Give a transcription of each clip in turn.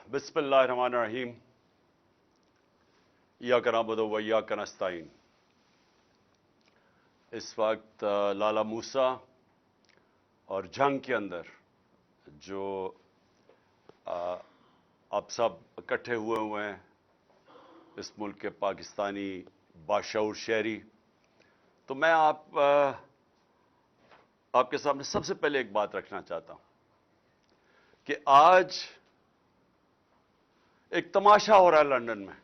بسم اللہ الرحمن الرحیم ایاک نعبد و ایاک نستعین۔ اس وقت لالہ موسیٰ اور جنگ کے اندر جو آپ سب اکٹھے ہوئے ہیں اس ملک کے پاکستانی باشعور شہری، تو میں آپ کے سامنے سب سے پہلے ایک بات رکھنا چاہتا ہوں کہ آج ایک تماشا ہو رہا ہے لندن میں،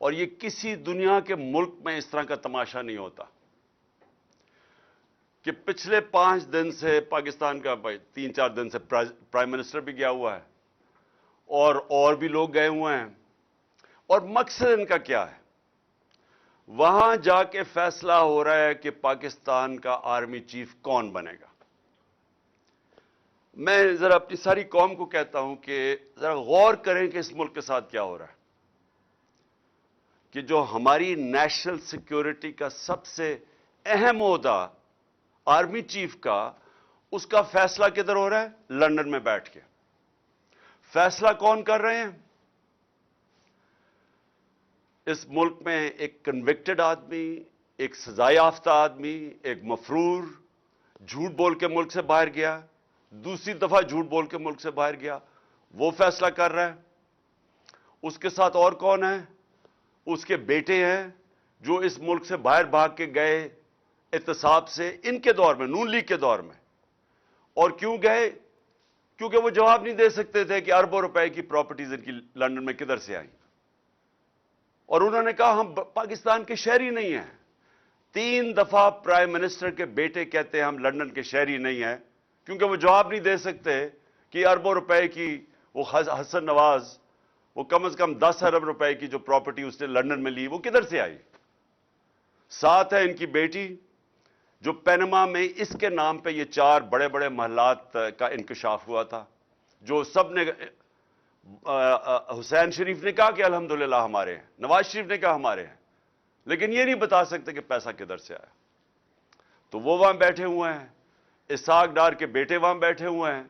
اور یہ کسی دنیا کے ملک میں اس طرح کا تماشا نہیں ہوتا کہ پچھلے 5 دن سے پاکستان کا 3-4 دن سے پرائم منسٹر بھی گیا ہوا ہے اور بھی لوگ گئے ہوئے ہیں، اور مقصد ان کا کیا ہے؟ وہاں جا کے فیصلہ ہو رہا ہے کہ پاکستان کا آرمی چیف کون بنے گا۔ میں ذرا اپنی ساری قوم کو کہتا ہوں کہ ذرا غور کریں کہ اس ملک کے ساتھ کیا ہو رہا ہے، کہ جو ہماری نیشنل سیکیورٹی کا سب سے اہم عہدہ آرمی چیف کا، اس کا فیصلہ کدھر ہو رہا ہے؟ لندن میں بیٹھ کے۔ فیصلہ کون کر رہے ہیں؟ اس ملک میں ایک کنوکٹڈ آدمی، ایک سزا یافتہ آدمی، ایک مفرور جھوٹ بول کے ملک سے باہر گیا، دوسری دفعہ جھوٹ بول کے ملک سے باہر گیا، وہ فیصلہ کر رہا ہے۔ اس کے ساتھ اور کون ہے؟ اس کے بیٹے ہیں جو اس ملک سے باہر بھاگ کے گئے احتساب سے، ان کے دور میں، نون لیگ کے دور میں۔ اور کیوں گئے؟ کیونکہ وہ جواب نہیں دے سکتے تھے کہ اربوں روپے کی پراپرٹیز ان کی لندن میں کدھر سے آئیں، اور انہوں نے کہا ہم پاکستان کے شہری نہیں ہیں۔ 3 دفعہ پرائم منسٹر کے بیٹے کہتے ہیں ہم لندن کے شہری نہیں ہیں، کیونکہ وہ جواب نہیں دے سکتے کہ اربوں روپے کی وہ حسن نواز، وہ کم از کم 10 ارب روپے کی جو پراپرٹی اس نے لندن میں لی، وہ کدھر سے آئی۔ ساتھ ہے ان کی بیٹی جو پینما میں اس کے نام پہ یہ 4 بڑے بڑے محلات کا انکشاف ہوا تھا، جو سب نے حسین شریف نے کہا کہ الحمدللہ ہمارے ہیں، نواز شریف نے کہا ہمارے ہیں، لیکن یہ نہیں بتا سکتے کہ پیسہ کدھر سے آیا۔ تو وہ وہاں بیٹھے ہوئے ہیں، اسحاق ڈار کے بیٹے وہاں بیٹھے ہوئے ہیں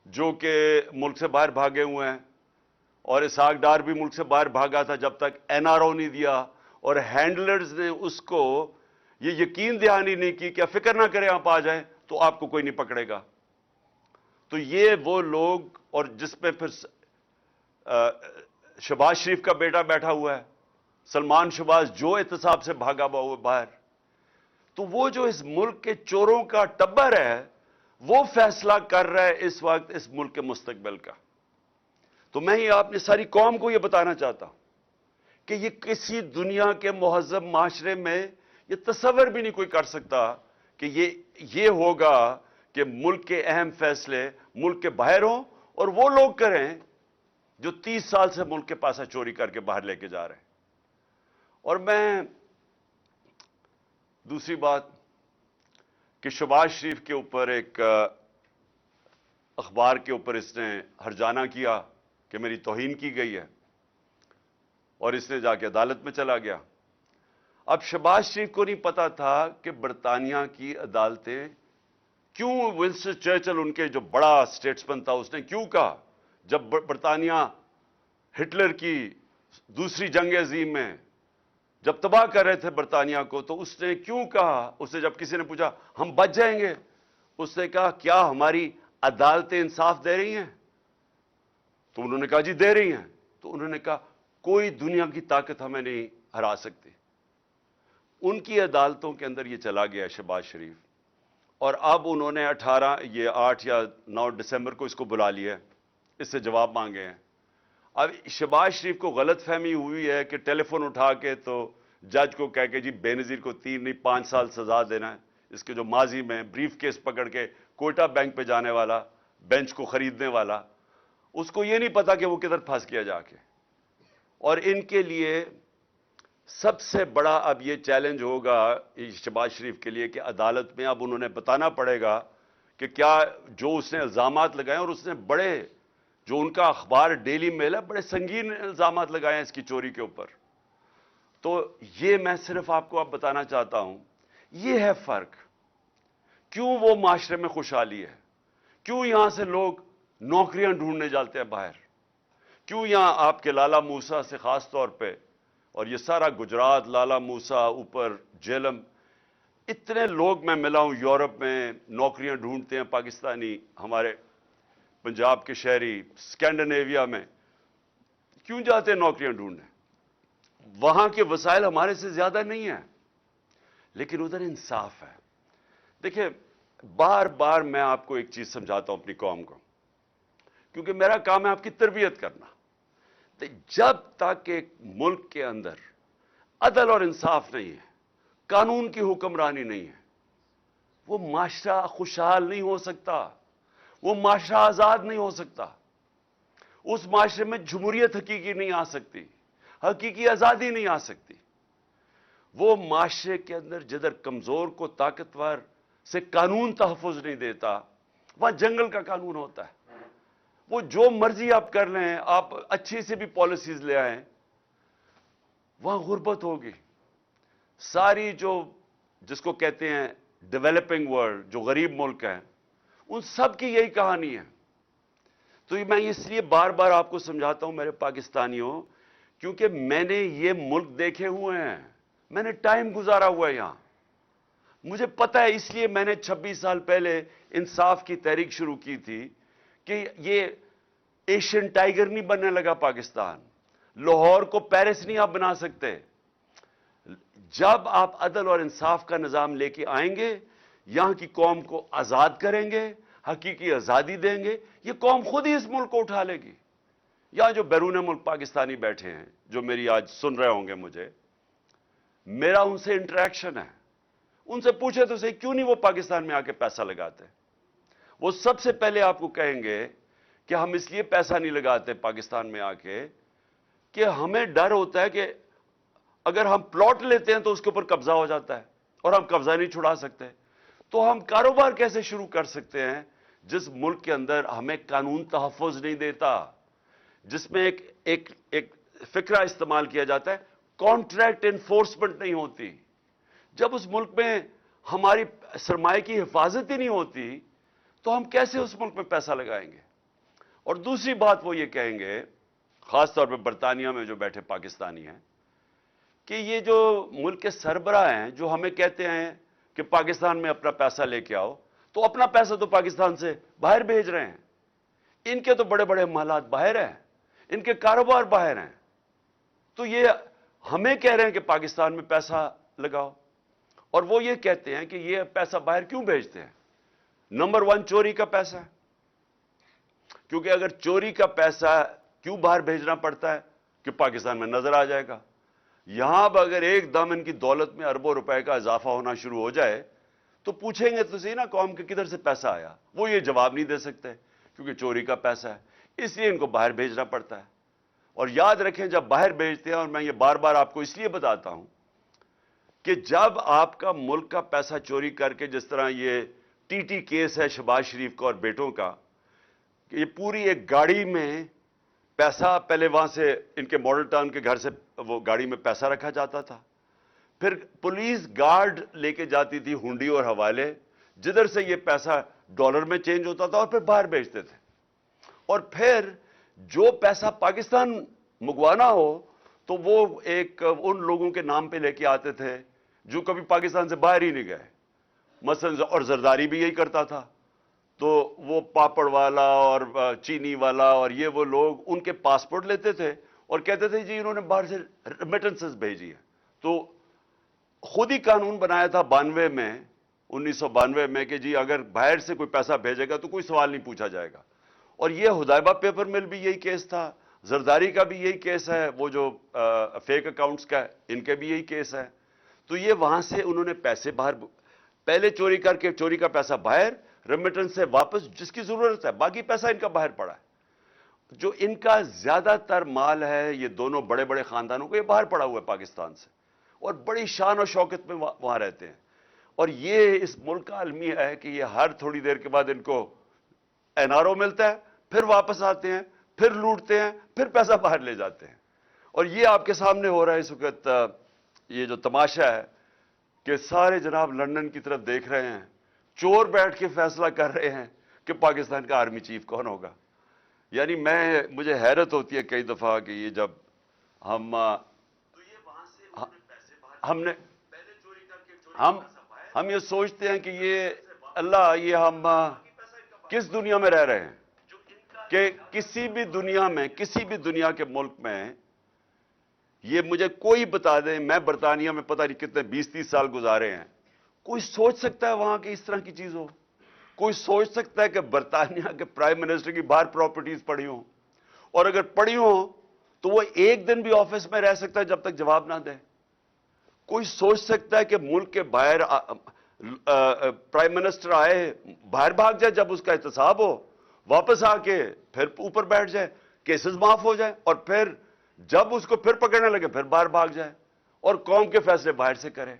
جو کہ ملک سے باہر بھاگے ہوئے ہیں، اور اسحاق ڈار بھی ملک سے باہر بھاگا تھا جب تک NRO نہیں دیا، اور ہینڈلرز نے اس کو یہ یقین دہانی نہیں کی کہ فکر نہ کریں آپ آ جائیں تو آپ کو کوئی نہیں پکڑے گا۔ تو یہ وہ لوگ، اور جس میں پھر شہباز شریف کا بیٹا بیٹھا ہوا ہے، سلمان شہباز، جو احتساب سے بھاگا ہوا باہر۔ تو وہ جو اس ملک کے چوروں کا ٹبر ہے، وہ فیصلہ کر رہا ہے اس وقت اس ملک کے مستقبل کا۔ تو میں یہ اپنی ساری قوم کو یہ بتانا چاہتا ہوں کہ یہ کسی دنیا کے مہذب معاشرے میں یہ تصور بھی نہیں کوئی کر سکتا کہ یہ ہوگا کہ ملک کے اہم فیصلے ملک کے باہر ہوں اور وہ لوگ کریں جو 30 سال سے ملک کے پیسہ چوری کر کے باہر لے کے جا رہے ہیں۔ اور میں دوسری بات کہ شہباز شریف کے اوپر ایک اخبار کے اوپر اس نے ہرجانہ کیا کہ میری توہین کی گئی ہے، اور اس نے جا کے عدالت میں چلا گیا۔ اب شہباز شریف کو نہیں پتا تھا کہ برطانیہ کی عدالتیں کیوں، ونسٹن چرچل ان کے جو بڑا اسٹیٹسمین تھا، اس نے کیوں کہا جب برطانیہ ہٹلر کی دوسری جنگ عظیم میں جب تباہ کر رہے تھے برطانیہ کو، تو اس نے کیوں کہا، اس نے جب کسی نے پوچھا ہم بچ جائیں گے، اس نے کہا کیا ہماری عدالتیں انصاف دے رہی ہیں؟ تو انہوں نے کہا جی دے رہی ہیں۔ تو انہوں نے کہا کوئی دنیا کی طاقت ہمیں نہیں ہرا سکتی۔ ان کی عدالتوں کے اندر یہ چلا گیا شہباز شریف، اور اب انہوں نے 8 یا 9 دسمبر کو اس کو بلا لیا، اس سے جواب مانگے ہیں۔ اب شہباز شریف کو غلط فہمی ہوئی ہے کہ ٹیلی فون اٹھا کے تو جج کو کہہ کے جی بے نظیر کو 3 نہیں 5 سال سزا دینا ہے، اس کے جو ماضی میں بریف کیس پکڑ کے کوئٹہ بینک پہ جانے والا، بینچ کو خریدنے والا، اس کو یہ نہیں پتا کہ وہ کدھر پھنس گیا جا کے۔ اور ان کے لیے سب سے بڑا اب یہ چیلنج ہوگا شہباز شریف کے لیے کہ عدالت میں اب انہوں نے بتانا پڑے گا کہ کیا جو اس نے الزامات لگائے، اور اس نے بڑے، جو ان کا اخبار ڈیلی میل ہے، بڑے سنگین الزامات لگائے ہیں اس کی چوری کے اوپر۔ تو یہ میں صرف آپ کو اب بتانا چاہتا ہوں، یہ ہے فرق۔ کیوں وہ معاشرے میں خوشحالی ہے، کیوں یہاں سے لوگ نوکریاں ڈھونڈنے جاتے ہیں باہر، کیوں یہاں آپ کے لالا موسیٰ سے خاص طور پہ، اور یہ سارا گجرات، لالا موسیٰ، اوپر جیلم، اتنے لوگ میں ملا ہوں یورپ میں، نوکریاں ڈھونڈتے ہیں پاکستانی، ہمارے پنجاب کے شہری اسکینڈینیویا میں کیوں جاتے ہیں نوکریاں ڈھونڈنے؟ وہاں کے وسائل ہمارے سے زیادہ نہیں ہیں، لیکن ادھر انصاف ہے۔ دیکھیں، بار بار میں آپ کو ایک چیز سمجھاتا ہوں اپنی قوم کو، کیونکہ میرا کام ہے آپ کی تربیت کرنا۔ جب تک ایک ملک کے اندر عدل اور انصاف نہیں ہے، قانون کی حکمرانی نہیں ہے، وہ معاشرہ خوشحال نہیں ہو سکتا، وہ معاشرہ آزاد نہیں ہو سکتا، اس معاشرے میں جمہوریت حقیقی نہیں آ سکتی، حقیقی آزادی نہیں آ سکتی۔ وہ معاشرے کے اندر جدھر کمزور کو طاقتور سے قانون تحفظ نہیں دیتا، وہاں جنگل کا قانون ہوتا ہے۔ وہ جو مرضی آپ کر لیں، آپ اچھی سے بھی پالیسیز لے آئیں، وہاں غربت ہوگی۔ ساری جس کو کہتے ہیں ڈیولپنگ ورلڈ، جو غریب ملک ہیں، ان سب کی یہی کہانی ہے۔ تو میں اس لیے بار بار آپ کو سمجھاتا ہوں میرے پاکستانیوں، کیونکہ میں نے یہ ملک دیکھے ہوئے ہیں، میں نے ٹائم گزارا ہوا ہے یہاں، مجھے پتہ ہے۔ اس لیے میں نے 26 سال پہلے انصاف کی تحریک شروع کی تھی کہ یہ ایشین ٹائیگر نہیں بننے لگا پاکستان، لاہور کو پیرس نہیں آپ بنا سکتے۔ جب آپ عدل اور انصاف کا نظام لے کے آئیں گے، یہاں کی قوم کو آزاد کریں گے، حقیقی آزادی دیں گے، یہ قوم خود ہی اس ملک کو اٹھا لے گی۔ یہاں جو بیرون ملک پاکستانی بیٹھے ہیں، جو میری آج سن رہے ہوں گے مجھے، میرا ان سے انٹریکشن ہے، ان سے پوچھے تو صحیح کیوں نہیں وہ پاکستان میں آ کے پیسہ لگاتے؟ وہ سب سے پہلے آپ کو کہیں گے کہ ہم اس لیے پیسہ نہیں لگاتے پاکستان میں آ کے کہ ہمیں ڈر ہوتا ہے کہ اگر ہم پلاٹ لیتے ہیں تو اس کے اوپر قبضہ ہو جاتا ہے اور ہم قبضہ نہیں چھڑا سکتے۔ تو ہم کاروبار کیسے شروع کر سکتے ہیں جس ملک کے اندر ہمیں قانون تحفظ نہیں دیتا، جس میں ایک فکرہ استعمال کیا جاتا ہے، کانٹریکٹ انفورسمنٹ نہیں ہوتی۔ جب اس ملک میں ہماری سرمایہ کی حفاظت ہی نہیں ہوتی تو ہم کیسے اس ملک میں پیسہ لگائیں گے؟ اور دوسری بات وہ یہ کہیں گے، خاص طور پہ برطانیہ میں جو بیٹھے پاکستانی ہیں، کہ یہ جو ملک کے سربراہ ہیں جو ہمیں کہتے ہیں کہ پاکستان میں اپنا پیسہ لے کے آؤ، تو اپنا پیسہ تو پاکستان سے باہر بھیج رہے ہیں، ان کے تو بڑے بڑے محلات باہر ہیں، ان کے کاروبار باہر ہیں، تو یہ ہمیں کہہ رہے ہیں کہ پاکستان میں پیسہ لگاؤ، اور وہ یہ کہتے ہیں کہ یہ پیسہ باہر کیوں بھیجتے ہیں؟ نمبر 1 چوری کا پیسہ ہے، کیونکہ اگر چوری کا پیسہ کیوں باہر بھیجنا پڑتا ہے کہ پاکستان میں نظر آ جائے گا۔ یہاں اب اگر ایک دم ان کی دولت میں اربوں روپے کا اضافہ ہونا شروع ہو جائے تو پوچھیں گے تو صحیح نا قوم کے کدھر سے پیسہ آیا؟ وہ یہ جواب نہیں دے سکتے کیونکہ چوری کا پیسہ ہے، اس لیے ان کو باہر بھیجنا پڑتا ہے۔ اور یاد رکھیں، جب باہر بھیجتے ہیں، اور میں یہ بار بار آپ کو اس لیے بتاتا ہوں کہ جب آپ کا ملک کا پیسہ چوری کر کے، جس طرح یہ ٹی کیس ہے شہباز شریف کا اور بیٹوں کا، کہ یہ پوری ایک گاڑی میں پیسہ، پہلے وہاں سے ان کے ماڈل ٹاؤن کے گھر سے وہ گاڑی میں پیسہ رکھا جاتا تھا، پھر پولیس گارڈ لے کے جاتی تھی ہنڈی اور حوالے، جدھر سے یہ پیسہ ڈالر میں چینج ہوتا تھا اور پھر باہر بھیجتے تھے، اور پھر جو پیسہ پاکستان منگوانا ہو تو وہ ایک ان لوگوں کے نام پہ لے کے آتے تھے جو کبھی پاکستان سے باہر ہی نہیں گئے، مثلا، اور زرداری بھی یہی کرتا تھا، تو وہ پاپڑ والا اور چینی والا اور یہ وہ لوگ ان کے پاسپورٹ لیتے تھے اور کہتے تھے جی انہوں نے باہر سے ریمیٹنسز بھیجی ہے۔ تو خود ہی قانون بنایا تھا 1992 میں کہ جی اگر باہر سے کوئی پیسہ بھیجے گا تو کوئی سوال نہیں پوچھا جائے گا، اور یہ حدیبہ پیپر مل بھی یہی کیس تھا، زرداری کا بھی یہی کیس ہے، وہ جو فیک اکاؤنٹس کا ان کے بھی یہی کیس ہے۔ تو یہ وہاں سے انہوں نے پیسے باہر پہلے چوری کر کے، چوری کا پیسہ باہر، ریمیٹنس سے واپس جس کی ضرورت ہے، باقی پیسہ ان کا باہر پڑا ہے۔ جو ان کا زیادہ تر مال ہے، یہ دونوں بڑے بڑے خاندانوں کو، یہ باہر پڑا ہوا ہے پاکستان سے، اور بڑی شان و شوکت میں وہاں رہتے ہیں، اور یہ اس ملک کا المیہ ہے کہ یہ ہر تھوڑی دیر کے بعد ان کو NRO ملتا ہے، پھر واپس آتے ہیں، پھر لوٹتے ہیں، پھر پیسہ باہر لے جاتے ہیں۔ اور یہ آپ کے سامنے ہو رہا ہے اس وقت، یہ جو تماشا ہے کہ سارے جناب لندن کی طرف دیکھ رہے ہیں، چور بیٹھ کے فیصلہ کر رہے ہیں کہ پاکستان کا آرمی چیف کون ہوگا۔ یعنی مجھے حیرت ہوتی ہے کئی دفعہ کہ یہ جب ہم ہم نے ہم یہ سوچتے ہیں کہ یہ اللہ یہ ہم کس دنیا میں رہ رہے ہیں کہ کسی بھی دنیا کے ملک میں یہ مجھے کوئی بتا دے، میں برطانیہ میں پتہ نہیں کتنے 20-30 سال گزارے ہیں، کوئی سوچ سکتا ہے وہاں کی اس طرح کی چیز ہو؟ کوئی سوچ سکتا ہے کہ برطانیہ کے پرائم منسٹر کی باہر پراپرٹیز پڑی ہوں، اور اگر پڑی ہوں تو وہ ایک دن بھی آفس میں رہ سکتا ہے جب تک جواب نہ دے؟ کوئی سوچ سکتا ہے کہ ملک کے باہر پرائم منسٹر آئے باہر بھاگ جائے جب اس کا احتساب ہو، واپس آ کے پھر اوپر بیٹھ جائے، کیسز معاف ہو جائے، اور پھر جب اس کو پھر پکڑنے لگے پھر باہر بھاگ جائے اور قوم کے فیصلے باہر سے کرے؟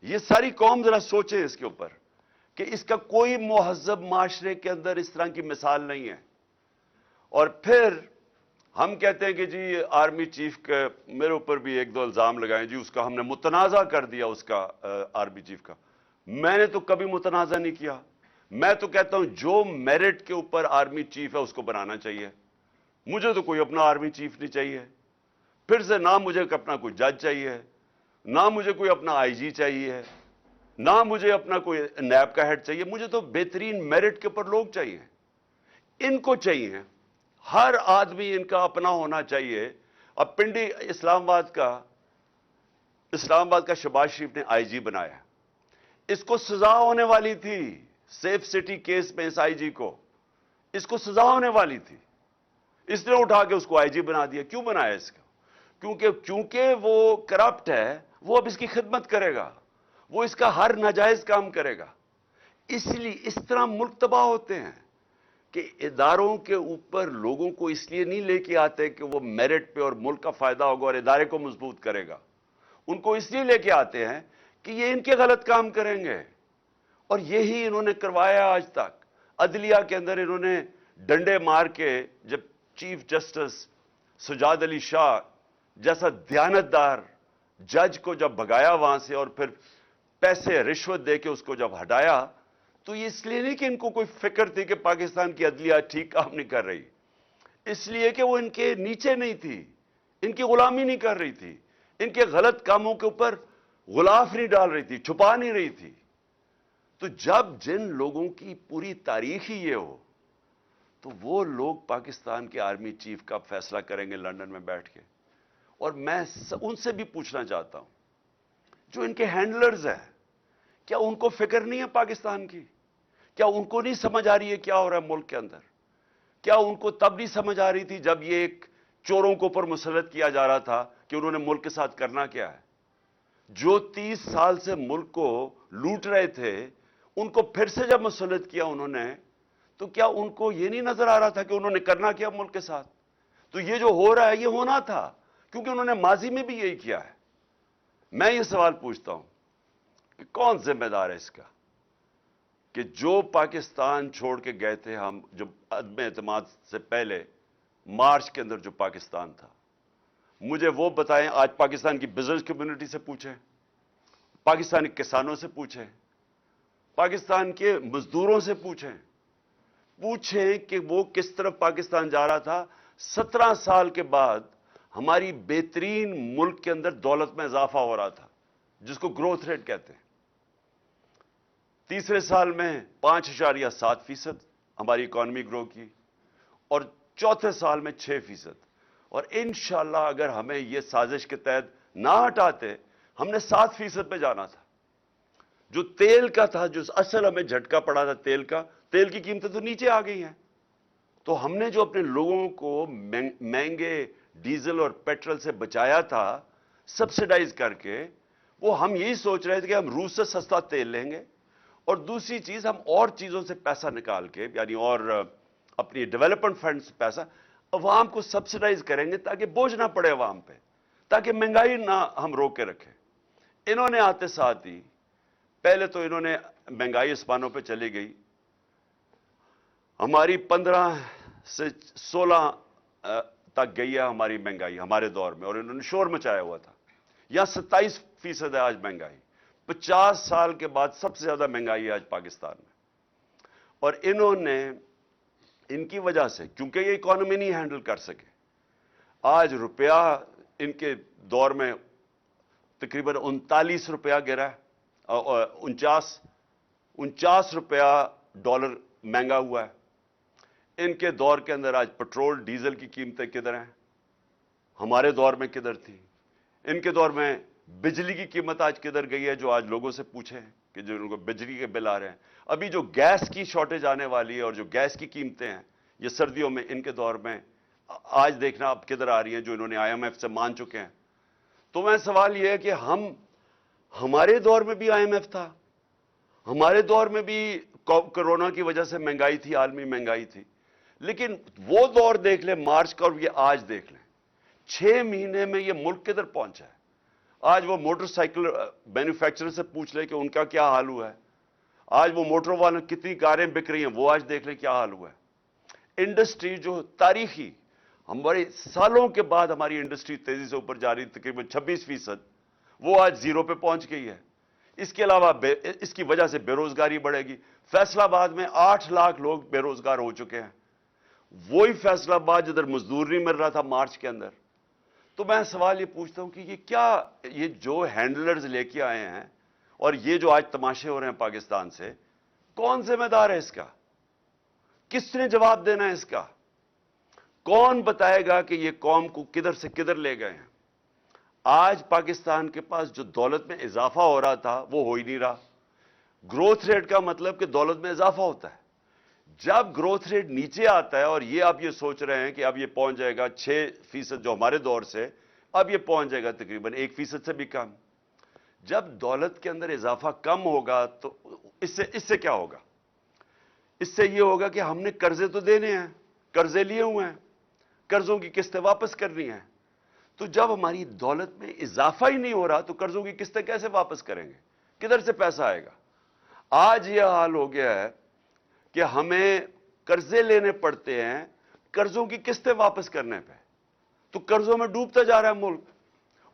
یہ ساری قوم ذرا سوچے اس کے اوپر کہ اس کا کوئی مہذب معاشرے کے اندر اس طرح کی مثال نہیں ہے۔ اور پھر ہم کہتے ہیں کہ جی آرمی چیف کے میرے اوپر بھی 1-2 الزام لگائیں، جی اس کا ہم نے متنازع کر دیا اس کا آرمی چیف کا۔ میں نے تو کبھی متنازع نہیں کیا، میں تو کہتا ہوں جو میرٹ کے اوپر آرمی چیف ہے اس کو بنانا چاہیے، مجھے تو کوئی اپنا آرمی چیف نہیں چاہیے، پھر سے نہ مجھے اپنا کوئی جج چاہیے، نہ مجھے کوئی اپنا آئی جی چاہیے، نہ مجھے اپنا کوئی نیب کا ہیڈ چاہیے، مجھے تو بہترین میرٹ کے اوپر لوگ چاہیے، ان کو چاہیے، ہر آدمی ان کا اپنا ہونا چاہیے۔ اب پنڈی اسلام آباد کا شہباز شریف نے آئی جی بنایا، اس کو سزا ہونے والی تھی، سیف سٹی کیس میں اس آئی جی کو اس کو سزا ہونے والی تھی، اس نے اٹھا کے اس کو آئی جی بنا دیا۔ کیوں بنایا اس کو؟ کیونکہ وہ کرپٹ ہے، وہ اب اس کی خدمت کرے گا، وہ اس کا ہر ناجائز کام کرے گا۔ اس لیے اس طرح ملک تباہ ہوتے ہیں کہ اداروں کے اوپر لوگوں کو اس لیے نہیں لے کے آتے کہ وہ میرٹ پہ اور ملک کا فائدہ ہوگا اور ادارے کو مضبوط کرے گا، ان کو اس لیے لے کے آتے ہیں کہ یہ ان کے غلط کام کریں گے، اور یہی انہوں نے کروایا آج تک۔ عدلیہ کے اندر انہوں نے ڈنڈے مار کے جب چیف جسٹس سجاد علی شاہ جیسا دیانتدار جج کو جب بھگایا وہاں سے اور پھر پیسے رشوت دے کے اس کو جب ہٹایا، تو یہ اس لیے نہیں کہ ان کو کوئی فکر تھی کہ پاکستان کی عدلیہ ٹھیک کام نہیں کر رہی، اس لیے کہ وہ ان کے نیچے نہیں تھی، ان کی غلامی نہیں کر رہی تھی، ان کے غلط کاموں کے اوپر غلاف نہیں ڈال رہی تھی، چھپا نہیں رہی تھی۔ تو جب جن لوگوں کی پوری تاریخ ہی یہ ہو تو وہ لوگ پاکستان کے آرمی چیف کا فیصلہ کریں گے لندن میں بیٹھ کے؟ اور میں ان سے بھی پوچھنا چاہتا ہوں جو ان کے ہینڈلرز ہیں، کیا ان کو فکر نہیں ہے پاکستان کی؟ کیا ان کو نہیں سمجھ آ رہی ہے کیا ہو رہا ہے ملک کے اندر؟ کیا ان کو تب نہیں سمجھ آ رہی تھی جب یہ ایک چوروں کو اوپر مسلط کیا جا رہا تھا کہ انہوں نے ملک کے ساتھ کرنا کیا ہے؟ جو 30 سال سے ملک کو لوٹ رہے تھے ان کو پھر سے جب مسلط کیا انہوں نے، تو کیا ان کو یہ نہیں نظر آ رہا تھا کہ انہوں نے کرنا کیا ملک کے ساتھ؟ تو یہ جو ہو رہا ہے یہ ہونا تھا، کیونکہ انہوں نے ماضی میں بھی یہی کیا ہے۔ میں یہ سوال پوچھتا ہوں کہ کون ذمہ دار ہے اس کا کہ جو پاکستان چھوڑ کے گئے تھے ہم، جو عدم اعتماد سے پہلے مارچ کے اندر جو پاکستان تھا، مجھے وہ بتائیں۔ آج پاکستان کی بزنس کمیونٹی سے پوچھیں، پاکستانی کسانوں سے پوچھیں، پاکستان کے مزدوروں سے پوچھیں کہ وہ کس طرف پاکستان جا رہا تھا۔ 17 سال کے بعد ہماری بہترین ملک کے اندر دولت میں اضافہ ہو رہا تھا جس کو گروتھ ریٹ کہتے ہیں۔ تیسرے سال میں 5.7% ہماری اکانومی گرو کی، اور چوتھے سال میں 6%۔ اور انشاءاللہ اگر ہمیں یہ سازش کے تحت نہ ہٹاتے ہم نے 7% پہ جانا تھا۔ جو تیل کا تھا، جو اصل ہمیں جھٹکا پڑا تھا تیل کی قیمتیں تو نیچے آ گئی ہیں، تو ہم نے جو اپنے لوگوں کو مہنگے ڈیزل اور پیٹرول سے بچایا تھا سبسیڈائز کر کے، وہ ہم یہی سوچ رہے تھے کہ ہم روس سے سستا تیل لیں گے، اور دوسری چیز ہم اور چیزوں سے پیسہ نکال کے، یعنی اور اپنی ڈیولپمنٹ فنڈ سے پیسہ عوام کو سبسیڈائز کریں گے تاکہ بوجھ نہ پڑے عوام پہ، تاکہ مہنگائی نہ ہم روک کے رکھیں۔ انہوں نے آتے ساتھ ہی پہلے تو انہوں نے مہنگائی آسمانوں پہ چلی گئی، ہماری 15 سے 16 تک گئی ہے ہماری مہنگائی ہمارے دور میں، اور انہوں نے شور مچایا ہوا تھا۔ یہاں 27% ہے آج مہنگائی، 50 سال کے بعد سب سے زیادہ مہنگائی ہے آج پاکستان میں۔ اور انہوں نے ان کی وجہ سے، کیونکہ یہ اکانومی نہیں ہینڈل کر سکے. آج روپیہ ان کے دور میں تقریباً 39 روپیہ گرا ہے، 49 روپیہ ڈالر مہنگا ہوا ہے. ان کے دور کے اندر آج پٹرول ڈیزل کی قیمتیں کدھر ہیں؟ ہمارے دور میں کدھر تھی؟ ان کے دور میں بجلی کی قیمت آج کدھر گئی ہے؟ جو آج لوگوں سے پوچھیں کہ جو ان کو بجلی کے بل آ رہے ہیں. ابھی جو گیس کی شارٹیج آنے والی ہے اور جو گیس کی قیمتیں ہیں یہ سردیوں میں، ان کے دور میں آج دیکھنا اب کدھر آ رہی ہیں، جو انہوں نے IMF سے مان چکے ہیں. تو میں سوال یہ ہے کہ ہمارے دور میں بھی IMF تھا، ہمارے دور میں بھی کورونا کی وجہ سے مہنگائی تھی، عالمی مہنگائی تھی. لیکن وہ دور دیکھ لیں مارچ کا اور یہ آج دیکھ لیں، 6 مہینے میں یہ ملک کدھر پہنچا ہے. آج وہ موٹر سائیکل مینوفیکچرر سے پوچھ لیں کہ ان کا کیا حال ہوا ہے. آج وہ موٹر والوں کتنی کاریں بک رہی ہیں، وہ آج دیکھ لیں کیا حال ہوا ہے. انڈسٹری جو تاریخی ہمارے سالوں کے بعد ہماری انڈسٹری تیزی سے اوپر جا رہی، تقریباً 26%، وہ آج 0 پہ پہنچ گئی ہے. اس کے علاوہ اس کی وجہ سے بے روزگاری بڑھے گی. فیصل آباد میں 8 لاکھ لوگ بے روزگار ہو چکے ہیں. وہی فیصل آباد جدھر مزدور نہیں مل رہا تھا مارچ کے اندر. تو میں سوال یہ پوچھتا ہوں کہ یہ جو ہینڈلرز لے کے آئے ہیں اور یہ جو آج تماشے ہو رہے ہیں پاکستان سے، کون ذمہ دار ہے اس کا؟ کس نے جواب دینا ہے اس کا؟ کون بتائے گا کہ یہ قوم کو کدھر سے کدھر لے گئے ہیں؟ آج پاکستان کے پاس جو دولت میں اضافہ ہو رہا تھا وہ ہو ہی نہیں رہا. گروتھ ریٹ کا مطلب کہ دولت میں اضافہ ہوتا ہے. جب گروتھ ریٹ نیچے آتا ہے اور یہ آپ یہ سوچ رہے ہیں کہ اب یہ پہنچ جائے گا 6% جو ہمارے دور سے، اب یہ پہنچ جائے گا تقریباً 1% سے بھی کم. جب دولت کے اندر اضافہ کم ہوگا تو اس سے کیا ہوگا؟ اس سے یہ ہوگا کہ ہم نے قرضے تو دینے ہیں، قرضے لیے ہوئے ہیں، قرضوں کی قسطیں واپس کرنی ہیں. تو جب ہماری دولت میں اضافہ ہی نہیں ہو رہا تو قرضوں کی قسطیں کیسے واپس کریں گے؟ کدھر سے پیسہ آئے گا؟ آج یہ حال ہو گیا ہے کہ ہمیں قرضے لینے پڑتے ہیں قرضوں کی قسطیں واپس کرنے پہ. تو قرضوں میں ڈوبتا جا رہا ہے ملک،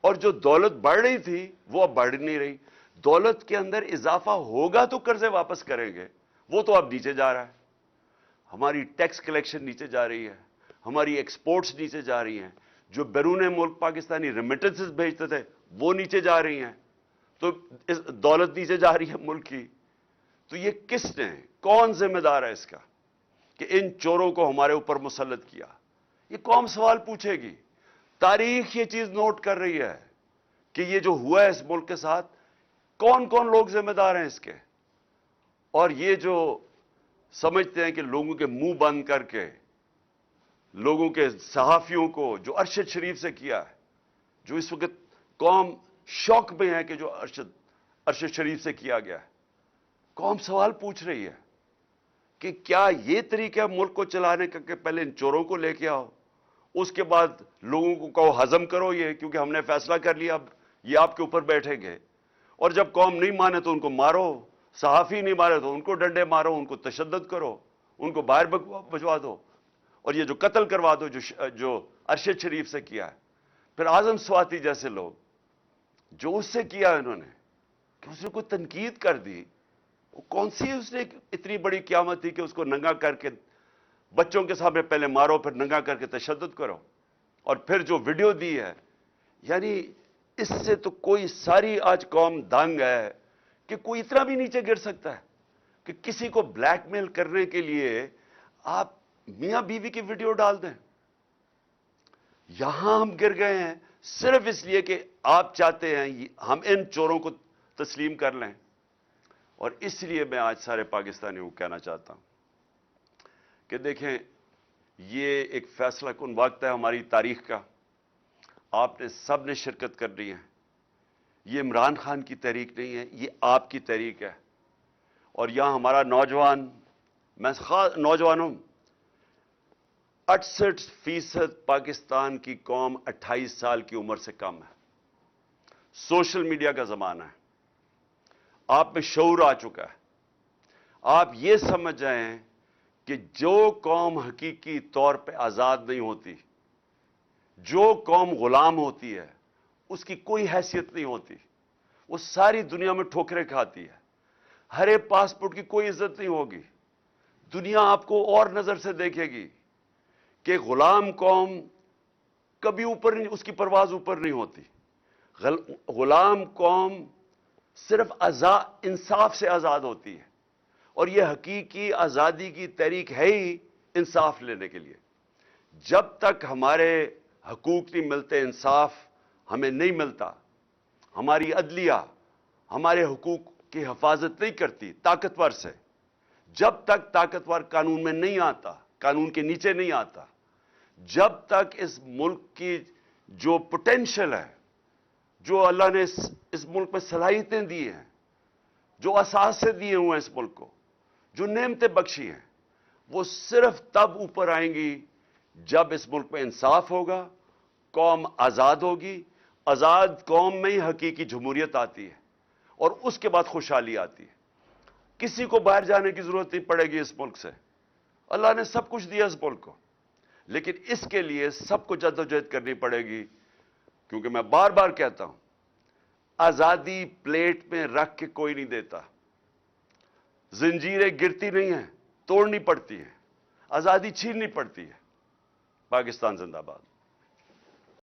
اور جو دولت بڑھ رہی تھی وہ اب بڑھ نہیں رہی. دولت کے اندر اضافہ ہوگا تو قرضے واپس کریں گے، وہ تو اب نیچے جا رہا ہے. ہماری ٹیکس کلیکشن نیچے جا رہی ہے، ہماری ایکسپورٹس نیچے جا رہی ہیں، جو بیرون ملک پاکستانی ریمیٹنسز بھیجتے تھے وہ نیچے جا رہی ہیں. تو دولت نیچے جا رہی ہے ملک کی. تو یہ کس نے، کون ذمہ دار ہے اس کا کہ ان چوروں کو ہمارے اوپر مسلط کیا؟ یہ قوم سوال پوچھے گی. تاریخ یہ چیز نوٹ کر رہی ہے کہ یہ جو ہوا ہے اس ملک کے ساتھ، کون کون لوگ ذمہ دار ہیں اس کے. اور یہ جو سمجھتے ہیں کہ لوگوں کے منہ بند کر کے، لوگوں کے صحافیوں کو جو ارشد شریف سے کیا ہے، جو اس وقت قوم شوق میں ہے کہ جو ارشد شریف سے کیا گیا ہے، قوم سوال پوچھ رہی ہے کہ کیا یہ طریقہ ملک کو چلانے کا کہ پہلے ان چوروں کو لے کے آؤ، اس کے بعد لوگوں کو کہو ہضم کرو یہ، کیونکہ ہم نے فیصلہ کر لیا اب یہ آپ کے اوپر بیٹھیں گے، اور جب قوم نہیں مانے تو ان کو مارو، صحافی نہیں مارے تو ان کو ڈنڈے مارو، ان کو تشدد کرو، ان کو باہر بھجوا دو، اور یہ جو قتل کروا دو جو ارشد شریف سے کیا ہے. پھر اعظم سواتی جیسے لوگ جو اس سے کیا انہوں نے، کہ اس نے کوئی تنقید کر دی، کون سی اس نے اتنی بڑی قیامت تھی کہ اس کو ننگا کر کے بچوں کے سامنے پہلے مارو، پھر ننگا کر کے تشدد کرو، اور پھر جو ویڈیو دی ہے. یعنی اس سے تو کوئی ساری آج قوم دنگ ہے کہ کوئی اتنا بھی نیچے گر سکتا ہے کہ کسی کو بلیک میل کرنے کے لیے آپ میاں بیوی کی ویڈیو ڈال دیں. یہاں ہم گر گئے ہیں صرف اس لیے کہ آپ چاہتے ہیں ہم ان چوروں کو تسلیم کر لیں. اور اس لیے میں آج سارے پاکستانیوں کو کہنا چاہتا ہوں کہ دیکھیں، یہ ایک فیصلہ کن وقت ہے ہماری تاریخ کا. آپ نے سب نے شرکت کرنی ہے. یہ عمران خان کی تحریک نہیں ہے، یہ آپ کی تحریک ہے. اور یہاں ہمارا نوجوان، میں خاص نوجوانوں، 68% پاکستان کی قوم 28 سال کی عمر سے کم ہے. سوشل میڈیا کا زمانہ ہے، آپ میں شعور آ چکا ہے. آپ یہ سمجھ جائیں کہ جو قوم حقیقی طور پہ آزاد نہیں ہوتی، جو قوم غلام ہوتی ہے، اس کی کوئی حیثیت نہیں ہوتی. وہ ساری دنیا میں ٹھوکریں کھاتی ہے. ہرے پاسپورٹ کی کوئی عزت نہیں ہوگی. دنیا آپ کو اور نظر سے دیکھے گی کہ غلام قوم کبھی اوپر نہیں، اس کی پرواز اوپر نہیں ہوتی. غلام قوم صرف انصاف سے آزاد ہوتی ہے، اور یہ حقیقی آزادی کی تحریک ہے ہی انصاف لینے کے لیے. جب تک ہمارے حقوق نہیں ملتے، انصاف ہمیں نہیں ملتا، ہماری عدلیہ ہمارے حقوق کی حفاظت نہیں کرتی طاقتور سے، جب تک طاقتور قانون میں نہیں آتا، قانون کے نیچے نہیں آتا، جب تک اس ملک کی جو پوٹینشل ہے، جو اللہ نے اس ملک میں صلاحیتیں دی ہیں، جو اثاثے دیے ہوئے ہیں اس ملک کو، جو نعمتیں بخشی ہیں، وہ صرف تب اوپر آئیں گی جب اس ملک میں انصاف ہوگا، قوم آزاد ہوگی. آزاد قوم میں ہی حقیقی جمہوریت آتی ہے، اور اس کے بعد خوشحالی آتی ہے. کسی کو باہر جانے کی ضرورت نہیں پڑے گی اس ملک سے. اللہ نے سب کچھ دیا اس ملک کو، لیکن اس کے لیے سب کو جدوجہد کرنی پڑے گی. کیونکہ میں بار بار کہتا ہوں، آزادی پلیٹ میں رکھ کے کوئی نہیں دیتا. زنجیریں گرتی نہیں ہیں، توڑنی پڑتی ہیں. آزادی چھیننی پڑتی ہے. پاکستان زندہ باد.